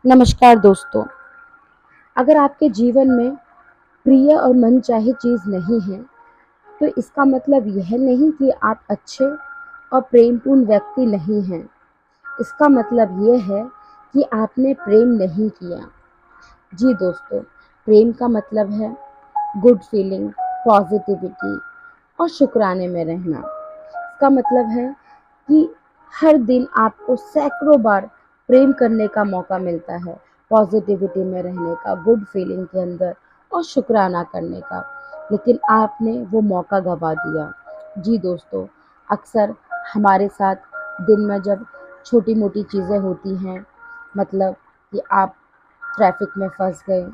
नमस्कार दोस्तों। अगर आपके जीवन में प्रिय और मनचाही चीज़ नहीं है, तो इसका मतलब यह नहीं कि आप अच्छे और प्रेमपूर्ण व्यक्ति नहीं हैं। इसका मतलब ये है कि आपने प्रेम नहीं किया। जी दोस्तों, प्रेम का मतलब है गुड फीलिंग, पॉजिटिविटी और शुक्राने में रहना। इसका मतलब है कि हर दिन आपको सैकड़ों बार प्रेम करने का मौका मिलता है, पॉजिटिविटी में रहने का, गुड फीलिंग के अंदर और शुक्राना करने का, लेकिन आपने वो मौका गवा दिया। जी दोस्तों, अक्सर हमारे साथ दिन में जब छोटी मोटी चीज़ें होती हैं, मतलब कि आप ट्रैफिक में फंस गए,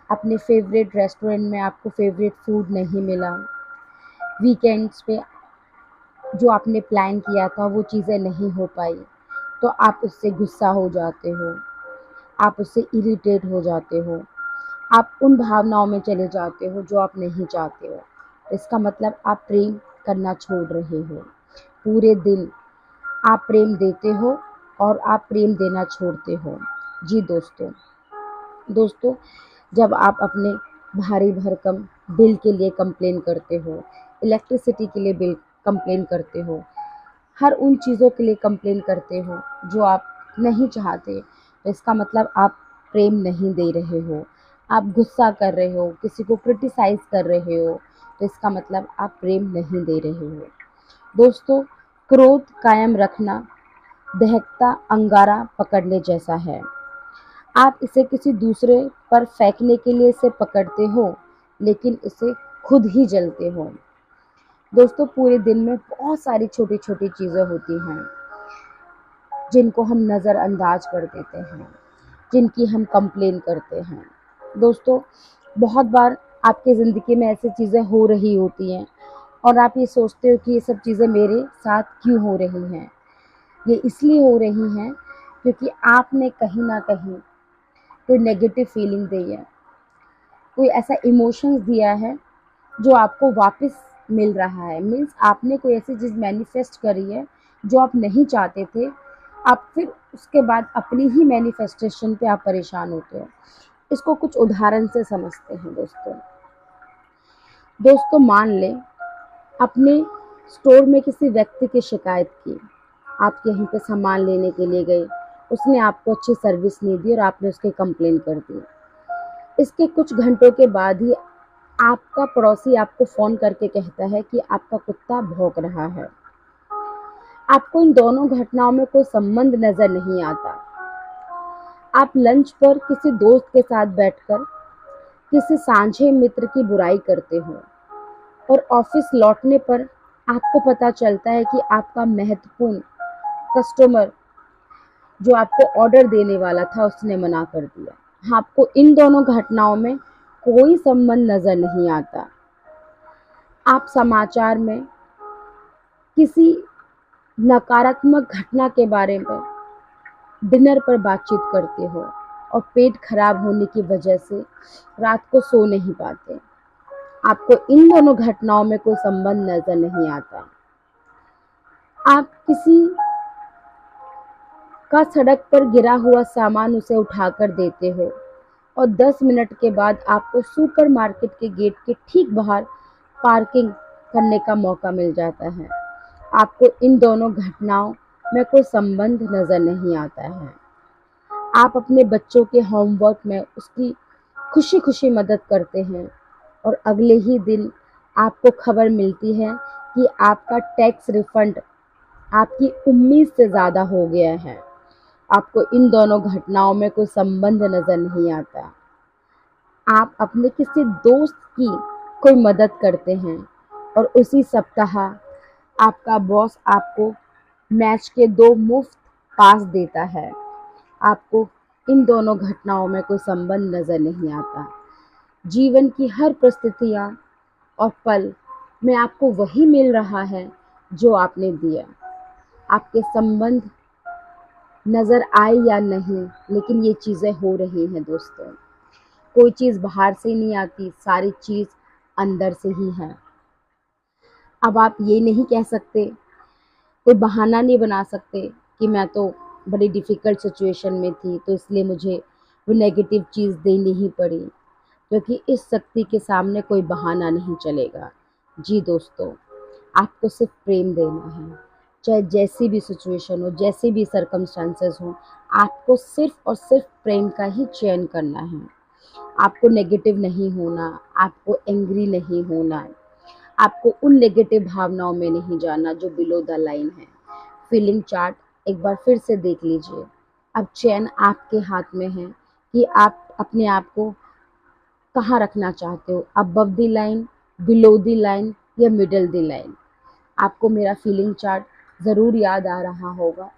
अपने फेवरेट रेस्टोरेंट में आपको फेवरेट फूड नहीं मिला, वीकेंड्स पे जो आपने प्लान किया था वो चीज़ें नहीं हो पाई, तो आप उससे गुस्सा हो जाते हो, आप उससे इरिटेट हो जाते हो, आप उन भावनाओं में चले जाते हो जो आप नहीं चाहते हो। इसका मतलब आप प्रेम करना छोड़ रहे हो। पूरे दिन आप प्रेम देते हो और आप प्रेम देना छोड़ते हो। जी दोस्तों, जब आप अपने भारी भरकम बिल के लिए कंप्लेन करते हो, इलेक्ट्रिसिटी के लिए बिल कंप्लेन करते हो, हर उन चीज़ों के लिए कंप्लेन करते हो जो आप नहीं चाहते, तो इसका मतलब आप प्रेम नहीं दे रहे हो। आप गुस्सा कर रहे हो, किसी को क्रिटिसाइज़ कर रहे हो, तो इसका मतलब आप प्रेम नहीं दे रहे हो। दोस्तों, क्रोध कायम रखना दहकता अंगारा पकड़ने जैसा है। आप इसे किसी दूसरे पर फेंकने के लिए इसे पकड़ते हो, लेकिन इसे खुद ही जलते हो। दोस्तों, पूरे दिन में बहुत सारी छोटी छोटी चीज़ें होती हैं जिनको हम नज़रअंदाज कर देते हैं, जिनकी हम कंप्लेन करते हैं। दोस्तों, बहुत बार आपकी ज़िंदगी में ऐसी चीज़ें हो रही होती हैं और आप ये सोचते हो कि ये सब चीज़ें मेरे साथ क्यों हो रही हैं। ये इसलिए हो रही हैं क्योंकि आपने कहीं ना कहीं कोई नेगेटिव फीलिंग दी है, कोई ऐसा इमोशंस दिया है जो आपको वापस मिल रहा है। मीन्स आपने कोई ऐसी चीज़ मैनिफेस्ट करी है जो आप नहीं चाहते थे, आप फिर उसके बाद अपनी ही मैनिफेस्टेशन पे आप परेशान होते हो। इसको कुछ उदाहरण से समझते हैं दोस्तों, मान लें अपने स्टोर में किसी व्यक्ति की शिकायत की, आप यहीं पे सामान लेने के लिए गए, उसने आपको अच्छी सर्विस नहीं दी और आपने उसकी कंप्लेन कर दी। इसके कुछ घंटों के बाद ही आपका पड़ोसी आपको फ़ोन करके कहता है कि आपका कुत्ता भौंक रहा है। आपको इन दोनों घटनाओं में कोई संबंध नज़र नहीं आता। आप लंच पर किसी दोस्त के साथ बैठकर किसी साझे मित्र की बुराई करते हो और ऑफिस लौटने पर आपको पता चलता है कि आपका महत्वपूर्ण कस्टमर जो आपको ऑर्डर देने वाला था उसने मना कर दिया। हाँ, आपको इन दोनों घटनाओं में कोई संबंध नज़र नहीं आता। आप समाचार में किसी नकारात्मक घटना के बारे में डिनर पर बातचीत करते हो और पेट खराब होने की वजह से रात को सो नहीं पाते। आपको इन दोनों घटनाओं में कोई संबंध नज़र नहीं आता। आप किसी का सड़क पर गिरा हुआ सामान उसे उठाकर देते हो और 10 मिनट के बाद आपको सुपरमार्केट के गेट के ठीक बाहर पार्किंग करने का मौका मिल जाता है। आपको इन दोनों घटनाओं में कोई संबंध नज़र नहीं आता है। आप अपने बच्चों के होमवर्क में उसकी खुशी खुशी मदद करते हैं और अगले ही दिन आपको खबर मिलती है कि आपका टैक्स रिफंड आपकी उम्मीद से ज़्यादा हो गया है। आपको इन दोनों घटनाओं में कोई संबंध नज़र नहीं आता। आप अपने किसी दोस्त की कोई मदद करते हैं और उसी सप्ताह आपका बॉस आपको मैच के 2 मुफ्त पास देता है। आपको इन दोनों घटनाओं में कोई संबंध नज़र नहीं आता। जीवन की हर परिस्थितियाँ और पल में आपको वही मिल रहा है जो आपने दिया। आपके संबंध नज़र आए या नहीं, लेकिन ये चीज़ें हो रही हैं दोस्तों। कोई चीज़ बाहर से नहीं आती, सारी चीज़ अंदर से ही है। अब आप ये नहीं कह सकते, कोई बहाना नहीं बना सकते कि मैं तो बड़ी डिफ़िकल्ट सिचुएशन में थी, तो इसलिए मुझे वो नेगेटिव चीज़ देनी ही पड़ी, क्योंकि इस शक्ति के सामने कोई बहाना नहीं चलेगा। जी दोस्तों, आपको सिर्फ प्रेम देना है, चाहे जैसी भी सिचुएशन हो, जैसे भी सर्कमस्टांसेस हों, आपको सिर्फ और सिर्फ प्रेम का ही चयन करना है। आपको नेगेटिव नहीं होना, आपको एंग्री नहीं होना, आपको उन नेगेटिव भावनाओं में नहीं जाना जो बिलो द लाइन है। फीलिंग चार्ट एक बार फिर से देख लीजिए। अब चैन आपके हाथ में है कि आप अपने आप को कहाँ रखना चाहते हो, above the line, below the line या मिडल द लाइन। आपको मेरा फीलिंग चार्ट ज़रूर याद आ रहा होगा,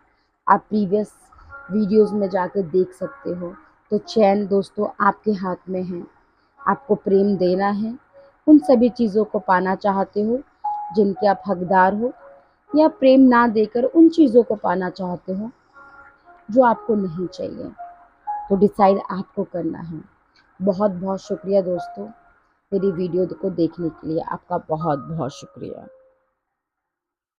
आप प्रीवियस वीडियोस में जाके देख सकते हो। तो चैन दोस्तों आपके हाथ में है, आपको प्रेम देना है, उन सभी चीज़ों को पाना चाहते हो जिनके आप हकदार हो, या प्रेम ना देकर उन चीज़ों को पाना चाहते हो जो आपको नहीं चाहिए। तो डिसाइड आपको करना है। बहुत बहुत शुक्रिया दोस्तों, मेरी वीडियो को देखने के लिए आपका बहुत बहुत शुक्रिया।